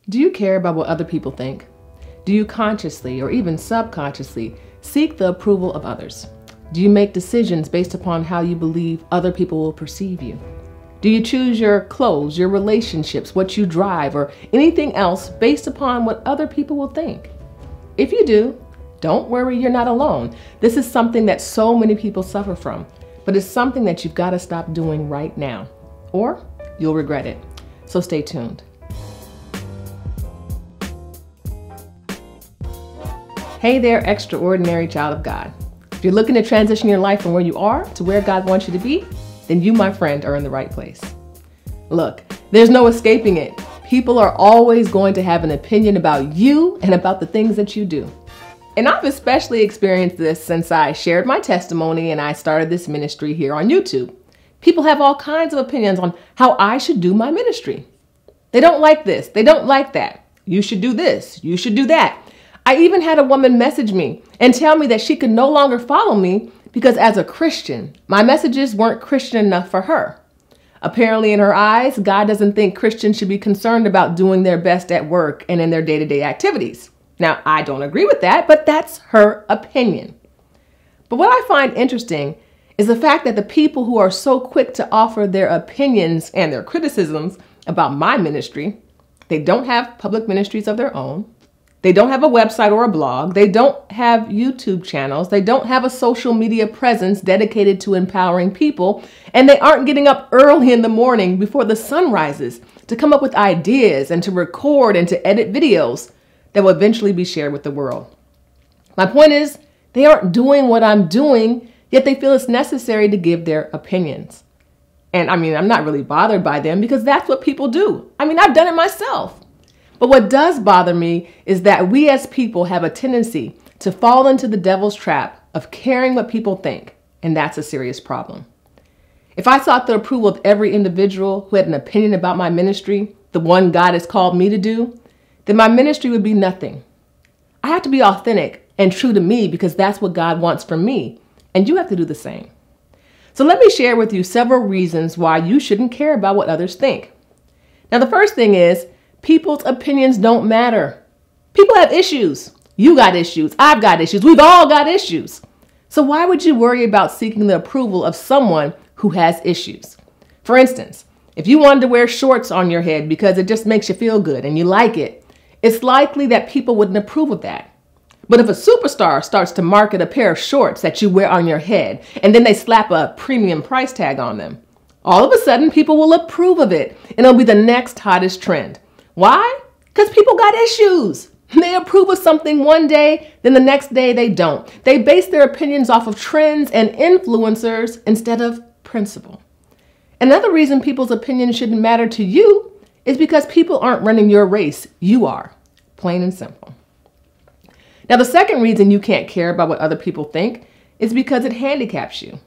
Do you care about what other people think? Do you consciously or even subconsciously seek the approval of others? Do you make decisions based upon how you believe other people will perceive you? Do you choose your clothes, your relationships, what you drive, or anything else based upon what other people will think? If you do, don't worry, you're not alone. This is something that so many people suffer from, but it's something that you've got to stop doing right now, or you'll regret it. So stay tuned. Hey there, extraordinary child of God. If you're looking to transition your life from where you are to where God wants you to be, then you, my friend, are in the right place. Look, there's no escaping it. People are always going to have an opinion about you and about the things that you do. And I've especially experienced this since I shared my testimony and I started this ministry here on YouTube. People have all kinds of opinions on how I should do my ministry. They don't like this. They don't like that. You should do this. You should do that. I even had a woman message me and tell me that she could no longer follow me because as a Christian, my messages weren't Christian enough for her. Apparently in her eyes, God doesn't think Christians should be concerned about doing their best at work and in their day-to-day activities. Now, I don't agree with that, but that's her opinion. But what I find interesting is the fact that the people who are so quick to offer their opinions and their criticisms about my ministry, they don't have public ministries of their own. They don't have a website or a blog. They don't have YouTube channels. They don't have a social media presence dedicated to empowering people. And they aren't getting up early in the morning before the sun rises to come up with ideas and to record and to edit videos that will eventually be shared with the world. My point is, they aren't doing what I'm doing, yet they feel it's necessary to give their opinions. And I'm not really bothered by them because that's what people do. I've done it myself. But what does bother me is that we as people have a tendency to fall into the devil's trap of caring what people think, and that's a serious problem. If I sought the approval of every individual who had an opinion about my ministry, the one God has called me to do, then my ministry would be nothing. I have to be authentic and true to me because that's what God wants from me, and you have to do the same. So let me share with you several reasons why you shouldn't care about what others think. Now, the first thing is, people's opinions don't matter. People have issues. You got issues. I've got issues. We've all got issues. So why would you worry about seeking the approval of someone who has issues? For instance, if you wanted to wear shorts on your head because it just makes you feel good and you like it, it's likely that people wouldn't approve of that. But if a superstar starts to market a pair of shorts that you wear on your head and then they slap a premium price tag on them, all of a sudden people will approve of it and it'll be the next hottest trend. Why? Because people got issues. They approve of something one day, then the next day they don't. They base their opinions off of trends and influencers instead of principle. Another reason people's opinions shouldn't matter to you is because people aren't running your race. You are. Plain and simple. Now, the second reason you can't care about what other people think is because it handicaps you.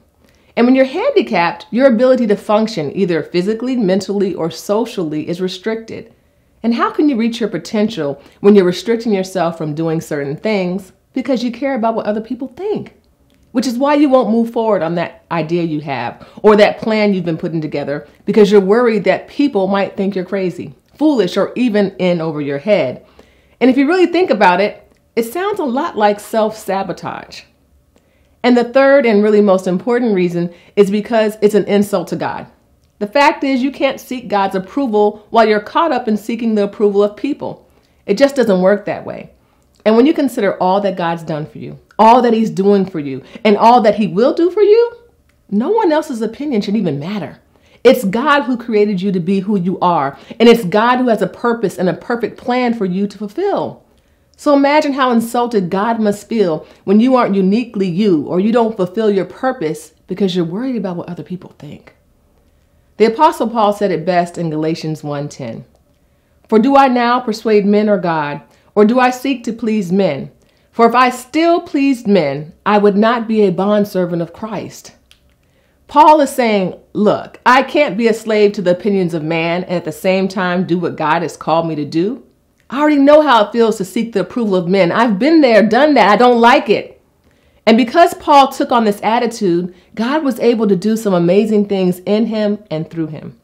And when you're handicapped, your ability to function either physically, mentally, or socially is restricted. And how can you reach your potential when you're restricting yourself from doing certain things because you care about what other people think? Which is why you won't move forward on that idea you have or that plan you've been putting together because you're worried that people might think you're crazy, foolish, or even in over your head. And if you really think about it, it sounds a lot like self-sabotage. And the third and really most important reason is because it's an insult to God. The fact is you can't seek God's approval while you're caught up in seeking the approval of people. It just doesn't work that way. And when you consider all that God's done for you, all that he's doing for you, and all that he will do for you, no one else's opinion should even matter. It's God who created you to be who you are, and it's God who has a purpose and a perfect plan for you to fulfill. So imagine how insulted God must feel when you aren't uniquely you or you don't fulfill your purpose because you're worried about what other people think. The Apostle Paul said it best in Galatians 1:10. For do I now persuade men or God, or do I seek to please men? For if I still pleased men, I would not be a bondservant of Christ. Paul is saying, look, I can't be a slave to the opinions of man and at the same time do what God has called me to do. I already know how it feels to seek the approval of men. I've been there, done that. I don't like it. And because Paul took on this attitude, God was able to do some amazing things in him and through him.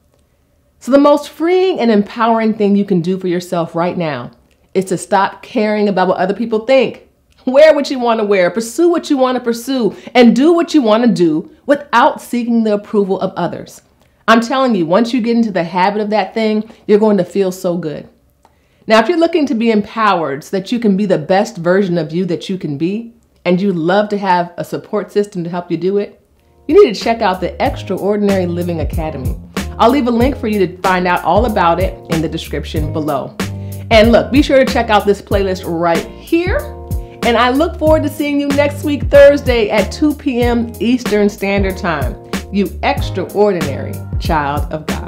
So the most freeing and empowering thing you can do for yourself right now is to stop caring about what other people think. Wear what you want to wear, pursue what you want to pursue, and do what you want to do without seeking the approval of others. I'm telling you, once you get into the habit of that thing, you're going to feel so good. Now, if you're looking to be empowered so that you can be the best version of you that you can be, and you'd love to have a support system to help you do it, you need to check out the Extraordinary Living Academy. I'll leave a link for you to find out all about it in the description below. And look, be sure to check out this playlist right here. And I look forward to seeing you next week, Thursday at 2 p.m. Eastern Standard Time. You extraordinary child of God.